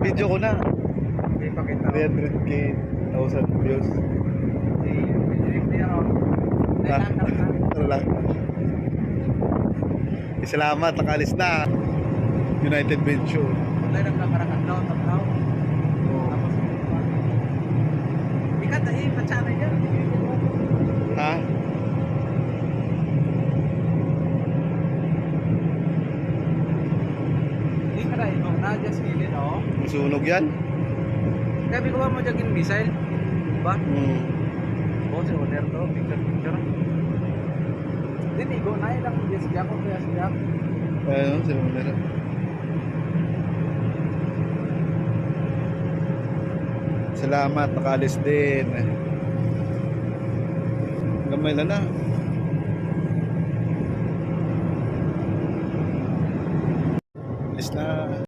Video ko na. Hindi pa kita. 300k, 1,000 views. Tara lang. Salamat, nakalis na. United Venture. Wala nagkakarakan daw, tatlaw. Tapos, ikat na patsana niya. Ha? Hindi ka na ito, na-adjust kilin, oh. Masunog yan? Sabi ko ba mo dyan missile? Diba? Oh, si owner to, picture. Hindi, go na ilang yes, siya ko kaya siya. Ayun, sila mo nila. Salamat, nakalis din. Gamay na na.